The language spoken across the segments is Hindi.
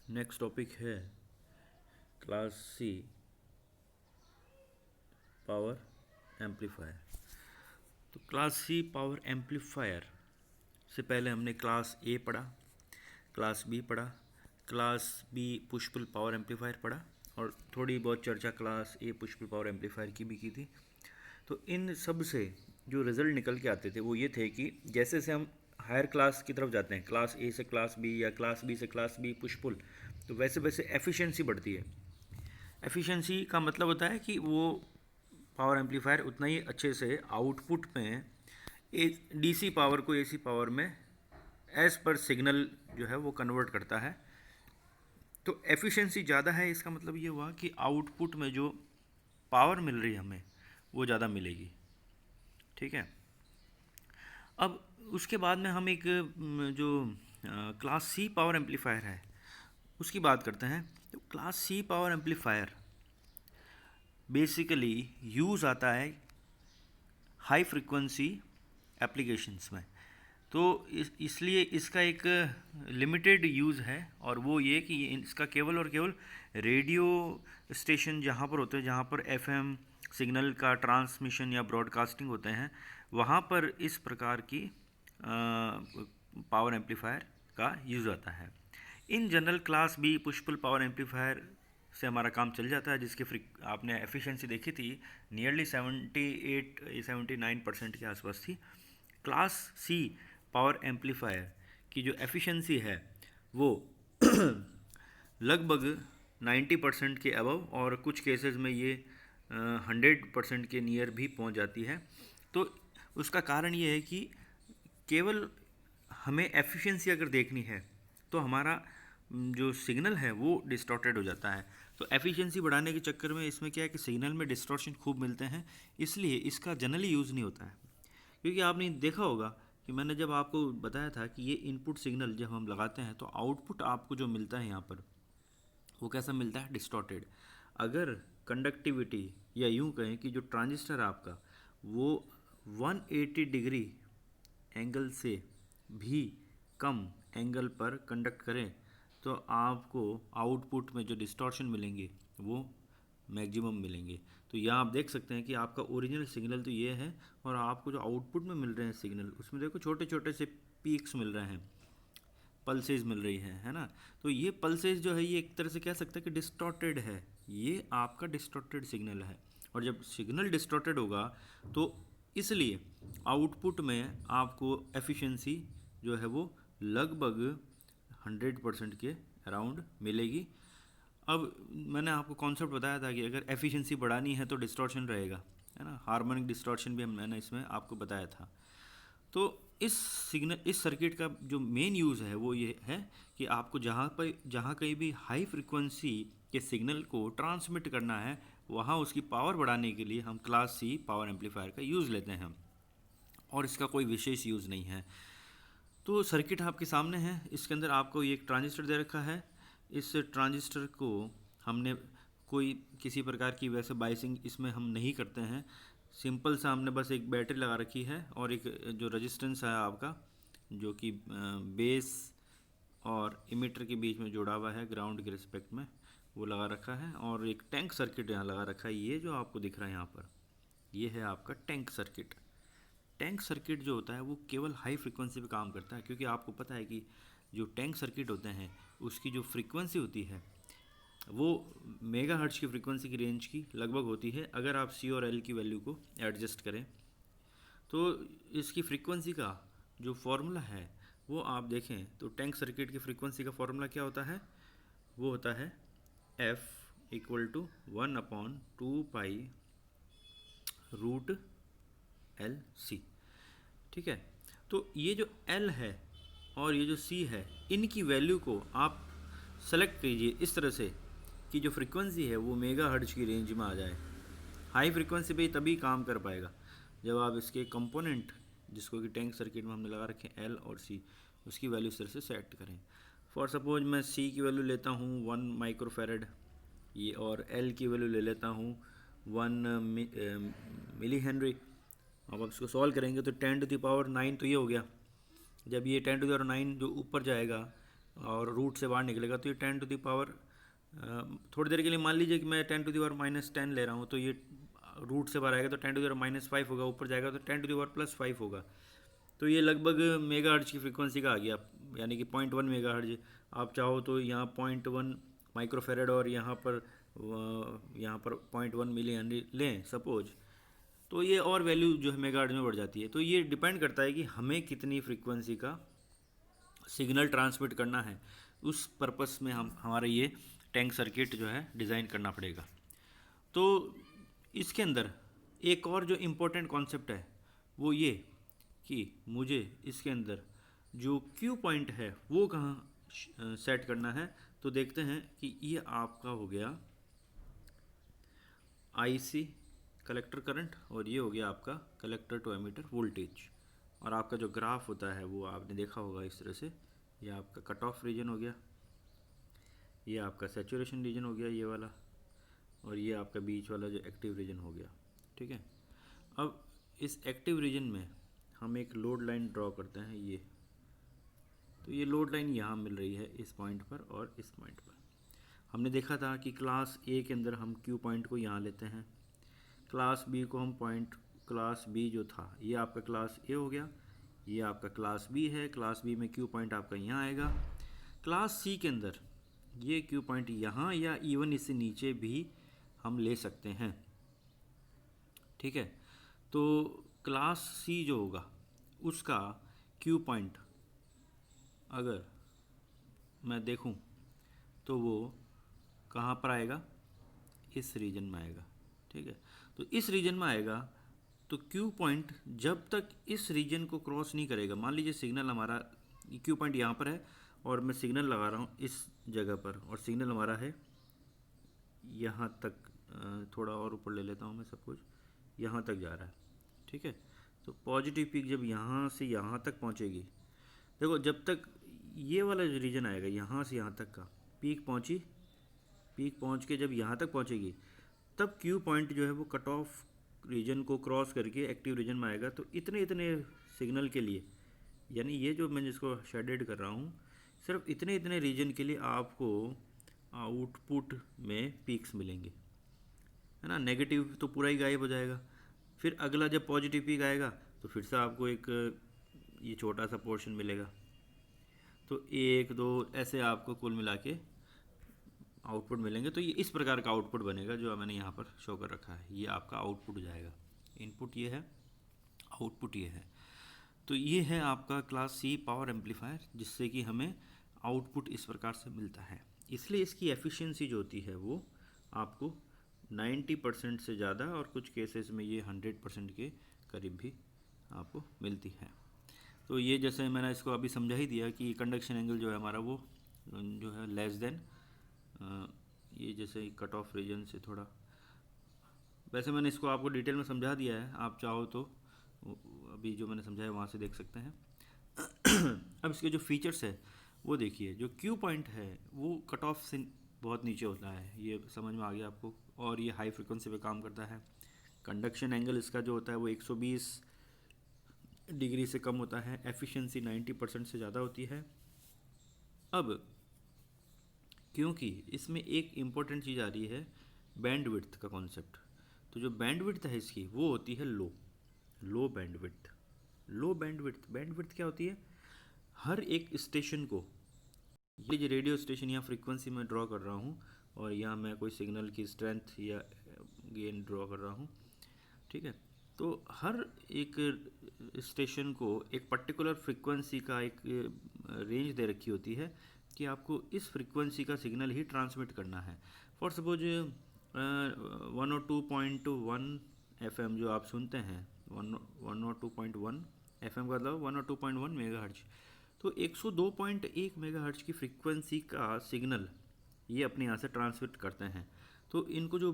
नेक्स्ट टॉपिक है क्लास सी पावर एम्पलीफायर। तो क्लास सी पावर एम्पलीफायर से पहले हमने क्लास ए पढ़ा, क्लास बी पढ़ा, class B push pull power amplifier पढ़ा और थोड़ी बहुत चर्चा class A push pull power amplifier की भी की थी। तो इन सब से जो रिज़ल्ट निकल के आते थे वो ये थे कि जैसे जैसे हम हायर क्लास की तरफ जाते हैं, क्लास ए से क्लास बी या क्लास बी से क्लास बी पुश पुल, तो वैसे वैसे एफिशिएंसी बढ़ती है। एफिशिएंसी का मतलब होता है कि वो पावर एम्पलीफायर उतना ही अच्छे से आउटपुट में डीसी पावर को एसी पावर में एज पर सिग्नल जो है वो कन्वर्ट करता है। तो एफिशिएंसी ज़्यादा है, इसका मतलब ये हुआ कि आउटपुट में जो पावर मिल रही है हमें वो ज़्यादा मिलेगी। ठीक है। अब उसके बाद में हम एक जो क्लास सी पावर एम्पलीफायर है उसकी बात करते हैं। तो class C power amplifier basically use आता है हाई फ्रिक्वेंसी एप्लीकेशंस में। तो इसलिए इसका एक लिमिटेड यूज़ है और वो ये कि इसका केवल और केवल रेडियो स्टेशन जहाँ पर होते हैं, जहाँ पर एफएम सिग्नल का ट्रांसमिशन या ब्रॉडकास्टिंग होते हैं, वहाँ पर इस प्रकार की पावर एम्पलीफायर का यूज़ आता है। In general class B push pull power amplifier से हमारा काम चल जाता है, जिसके आपने एफिशिएंसी देखी थी नियरली 78-79% के आसपास थी। क्लास सी पावर एम्पलीफायर की जो एफिशिएंसी है वो लगभग 90% के अबव और कुछ केसेस में ये 100% के नियर भी पहुंच जाती है। तो उसका कारण ये है कि केवल हमें एफिशिएंसी अगर देखनी है तो हमारा जो सिग्नल है वो डिस्टॉर्टेड हो जाता है। तो एफिशिएंसी बढ़ाने के चक्कर में इसमें क्या है कि सिग्नल में डिस्टॉर्शन खूब मिलते हैं, इसलिए इसका जनरली यूज़ नहीं होता है। क्योंकि आपने देखा होगा कि मैंने जब आपको बताया था कि ये इनपुट सिग्नल जब हम लगाते हैं तो आउटपुट आपको जो मिलता है यहाँ पर वो कैसा मिलता है, डिस्टॉर्टेड। अगर कंडक्टिविटी या यूँ कहें कि जो ट्रांजिस्टर आपका वो 180 डिग्री एंगल से भी कम एंगल पर कंडक्ट करें तो आपको आउटपुट में जो डिस्टॉर्शन मिलेंगे वो मैक्सिमम मिलेंगे। तो यहाँ आप देख सकते हैं कि आपका ओरिजिनल सिग्नल तो ये है और आपको जो आउटपुट में मिल रहे हैं सिग्नल उसमें देखो छोटे छोटे से पीक्स मिल रहे हैं, पल्सेस मिल रही है ना। तो ये पल्सेस जो है ये एक तरह से कह सकते हैं कि डिस्टॉर्टेड है, ये आपका डिस्टॉर्टेड सिग्नल है। और जब सिग्नल डिस्टॉर्टेड होगा तो इसलिए आउटपुट में आपको एफिशिएंसी जो है वो लगभग 100% के अराउंड मिलेगी। अब मैंने आपको कॉन्सेप्ट बताया था कि अगर एफिशिएंसी बढ़ानी है तो डिस्टॉर्शन रहेगा, है ना। हार्मोनिक डिस्टॉर्शन भी मैंने इसमें आपको बताया था। तो इस सर्किट का जो मेन यूज़ है वो ये है कि आपको जहाँ कहीं भी हाई फ्रिक्वेंसी के सिग्नल को ट्रांसमिट करना है वहाँ उसकी पावर बढ़ाने के लिए हम क्लास सी पावर एम्पलीफायर का यूज़ लेते हैं और इसका कोई विशेष यूज़ नहीं है। तो सर्किट आपके सामने है, इसके अंदर आपको ये एक ट्रांजिस्टर दे रखा है। इस ट्रांजिस्टर को हमने कोई किसी प्रकार की वैसे बाइसिंग इसमें हम नहीं करते हैं, सिंपल सा हमने बस एक बैटरी लगा रखी है और एक जो रेजिस्टेंस है आपका जो कि बेस और इमीटर के बीच में जुड़ा हुआ है ग्राउंड के रिस्पेक्ट में, वो लगा रखा है। और एक टैंक सर्किट यहाँ लगा रखा है, ये जो आपको दिख रहा है यहाँ पर ये है आपका टैंक सर्किट। टैंक सर्किट जो होता है वो केवल हाई फ्रिक्वेंसी पे काम करता है, क्योंकि आपको पता है कि जो टैंक सर्किट होते हैं उसकी जो फ्रीक्वेंसी होती है वो मेगा हर्ट्ज की फ्रीक्वेंसी की रेंज की लगभग होती है। अगर आप सी और एल की वैल्यू को एडजस्ट करें तो इसकी फ्रीक्वेंसी का जो फॉर्मूला है वो आप देखें तो टैंक सर्किट की फ्रीक्वेंसी का फॉर्मूला क्या होता है, वो होता है F equal to 1/2 root L C. ठीक है। तो ये जो L है और ये जो C है इनकी वैल्यू को आप सेलेक्ट कीजिए इस तरह से कि जो फ्रीक्वेंसी है वो मेगा हर्ट्ज की रेंज में आ जाए। हाई फ्रीक्वेंसी पे तभी काम कर पाएगा जब आप इसके कंपोनेंट जिसको कि टैंक सर्किट में हमने लगा रखे हैं L और C उसकी वैल्यू इस तरह से सेट करें। फॉर सपोज मैं C की वैल्यू लेता हूँ 1 माइक्रोफेरेड ये, और L की वैल्यू ले लेता हूँ 1 मिली हेनरी। अब आप इसको सॉल्व करेंगे तो 10⁻⁹ तो ये हो गया। जब ये 10⁻⁹ जो ऊपर जाएगा और रूट से बाहर निकलेगा तो ये 10 टू द पावर, थोड़ी देर के लिए मान लीजिए कि मैं 10 टू द पावर -10 ले रहा हूँ, तो ये रूट से बाहर आएगा तो 10 टू द पावर -5 होगा, ऊपर जाएगा तो 10 टू द पावर +5 होगा। तो ये लगभग मेगा हर्ट्ज की फ्रीक्वेंसी का आ गया, यानी कि 0.1 मेगा हर्ट्ज। आप चाहो तो यहाँ 0.1 माइक्रोफेरेड और यहाँ पर 0.1 मिली हेनरी लें सपोज, तो ये और वैल्यू जो है मेगा हर्ट्ज में बढ़ जाती है। तो ये डिपेंड करता है कि हमें कितनी फ्रीक्वेंसी का सिग्नल ट्रांसमिट करना है, उस पर्पस में हमारा ये टैंक सर्किट जो है डिज़ाइन करना पड़ेगा। तो इसके अंदर एक और जो इम्पोर्टेंट कॉन्सेप्ट है वो ये कि मुझे इसके अंदर जो क्यू पॉइंट है वो कहाँ सेट करना है। तो देखते हैं कि ये आपका हो गया आईसी कलेक्टर करंट, और ये हो गया आपका कलेक्टर टू एमीटर वोल्टेज। और आपका जो ग्राफ होता है वो आपने देखा होगा इस तरह से, ये आपका कट ऑफ रीजन हो गया, ये आपका सैचुरेशन रीजन हो गया ये वाला, और ये आपका बीच वाला जो एक्टिव रीजन हो गया। ठीक है, अब इस एक्टिव रीजन में हम एक लोड लाइन ड्रॉ करते हैं ये। तो ये लोड लाइन यहाँ मिल रही है इस पॉइंट पर और इस पॉइंट पर। हमने देखा था कि क्लास ए के अंदर हम क्यू पॉइंट को यहाँ लेते हैं, क्लास बी को हम पॉइंट, क्लास बी जो था ये आपका क्लास ए हो गया, ये आपका क्लास बी है, क्लास बी में क्यू पॉइंट आपका यहाँ आएगा। क्लास सी के अंदर ये क्यू पॉइंट यहाँ या इवन इससे नीचे भी हम ले सकते हैं। ठीक है, तो क्लास सी जो होगा उसका क्यू पॉइंट अगर मैं देखूं तो वो कहाँ पर आएगा, इस रीजन में आएगा। ठीक है, तो इस रीजन में आएगा तो क्यू पॉइंट जब तक इस रीजन को क्रॉस नहीं करेगा, मान लीजिए सिग्नल हमारा क्यू पॉइंट यहाँ पर है और मैं सिग्नल लगा रहा हूँ इस जगह पर, और सिग्नल हमारा है यहाँ तक, थोड़ा और ऊपर ले लेता हूँ मैं, सब कुछ यहाँ तक जा रहा है। ठीक है, तो पॉजिटिव पीक जब यहाँ से यहाँ तक पहुँचेगी, देखो जब तक ये वाला जो रीजन आएगा यहाँ से यहाँ तक का पीक पहुँची, पीक पहुँच के जब यहाँ तक पहुँचेगी तब क्यू पॉइंट जो है वो कट ऑफ रीजन को क्रॉस करके एक्टिव रीजन में आएगा। तो इतने इतने सिग्नल के लिए, यानी ये जो मैं जिसको शेडेड कर रहा हूँ, सिर्फ इतने इतने रीजन के लिए आपको आउटपुट में पीक्स मिलेंगे, है ना। नेगेटिव तो पूरा ही गायब हो जाएगा। फिर अगला जब पॉजिटिव पीक आएगा तो फिर से आपको एक ये छोटा सा पोर्शन मिलेगा। तो एक दो ऐसे आपको कुल मिला के आउटपुट मिलेंगे। तो ये इस प्रकार का आउटपुट बनेगा जो मैंने यहाँ पर शो कर रखा है, ये आपका आउटपुट हो जाएगा। इनपुट ये है, आउटपुट ये है। तो ये है आपका क्लास सी पावर एम्पलीफायर, जिससे कि हमें आउटपुट इस प्रकार से मिलता है। इसलिए इसकी एफिशिएंसी जो होती है वो आपको 90% से ज़्यादा, और कुछ केसेस में ये 100% के करीब भी आपको मिलती है। तो ये जैसे मैंने इसको अभी समझा ही दिया कि कंडक्शन एंगल जो है हमारा वो जो है लेस देन, ये जैसे कट ऑफ रीजन से थोड़ा, वैसे मैंने इसको आपको डिटेल में समझा दिया है, आप चाहो तो अभी जो मैंने समझाया वहाँ से देख सकते हैं। अब इसके जो फीचर्स है वो देखिए, जो क्यू पॉइंट है वो कट ऑफ से बहुत नीचे होता है, ये समझ में आ गया आपको, और ये हाई फ्रिक्वेंसी पे काम करता है। कंडक्शन एंगल इसका जो होता है वो 120 डिग्री से कम होता है, एफिशिएंसी 90% से ज़्यादा होती है। अब क्योंकि इसमें एक इम्पॉर्टेंट चीज़ आ रही है, बैंडविड्थ का कॉन्सेप्ट। तो जो बैंडविड्थ है इसकी वो होती है लो बैंडविड्थ। लो बैंडविड्थ क्या होती है, हर एक स्टेशन को, ये जो रेडियो स्टेशन या फ्रीक्वेंसी में ड्रॉ कर रहा हूँ, और यहाँ मैं कोई सिग्नल की स्ट्रेंथ या गेन ड्रॉ कर रहा हूँ। ठीक है, तो हर एक स्टेशन को एक पर्टिकुलर फ्रीक्वेंसी का एक रेंज दे रखी होती है कि आपको इस फ्रीक्वेंसी का सिग्नल ही ट्रांसमिट करना है। फॉर सपोज 102.1 FM जो आप सुनते हैं, 102.1 FM का मतलब 102.1 मेगाहर्ट्ज। तो 102.1 मेगाहर्ट्ज की फ्रीक्वेंसी का सिग्नल ये अपने यहाँ से ट्रांसमिट करते हैं। तो इनको जो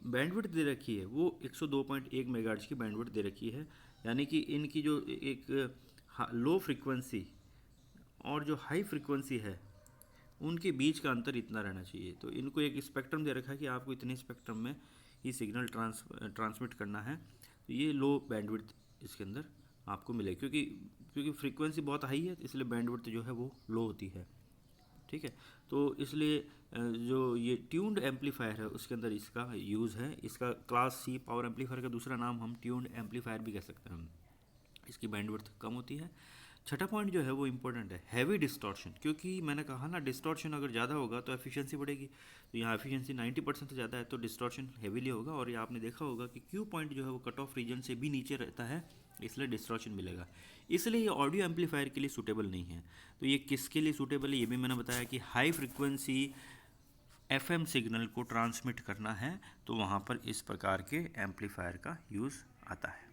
बैंडविड्थ दे रखी है वो 102.1 मेगाहर्ट्ज की बैंडविड्थ दे रखी है, यानी कि इनकी जो एक लो फ्रीक्वेंसी और जो हाई फ्रीक्वेंसी है उनके बीच का अंतर इतना रहना चाहिए। तो इनको एक स्पेक्ट्रम दे रखा है कि आपको इतने स्पेक्ट्रम में ये सिग्नल ट्रांसमिट करना है। तो ये लो बैंडविड्थ इसके अंदर आपको मिले, क्योंकि फ्रीक्वेंसी बहुत हाई है इसलिए बैंडविड्थ जो है वो लो होती है। ठीक है। तो इसलिए जो ये ट्यून्ड एम्पलीफायर है उसके अंदर इसका यूज़ है। इसका क्लास सी पावर एम्पलीफायर का दूसरा नाम हम ट्यून्ड एम्पलीफायर भी कह सकते हैं। इसकी बैंडविड्थ कम होती है। छठा पॉइंट जो है वो इम्पोर्टेंट है, हैवी डिस्टॉर्शन, क्योंकि मैंने कहा ना डिस्टॉर्शन अगर ज़्यादा होगा तो एफिशिएंसी बढ़ेगी। तो यहाँ एफिशिएंसी 90% से ज़्यादा है तो डिस्टॉर्शन हैवीली होगा। और ये आपने देखा होगा कि क्यू पॉइंट जो है वो कट ऑफ रीजन से भी नीचे रहता है, इसलिए डिस्टॉर्शन मिलेगा। इसलिए ये ऑडियो एम्पलीफायर के लिए सूटेबल नहीं है। तो ये किसके लिए सूटेबल है ये भी मैंने बताया कि हाई फ्रिक्वेंसी एफएम सिग्नल को ट्रांसमिट करना है तो वहाँ पर इस प्रकार के एम्पलीफायर का यूज़ आता है।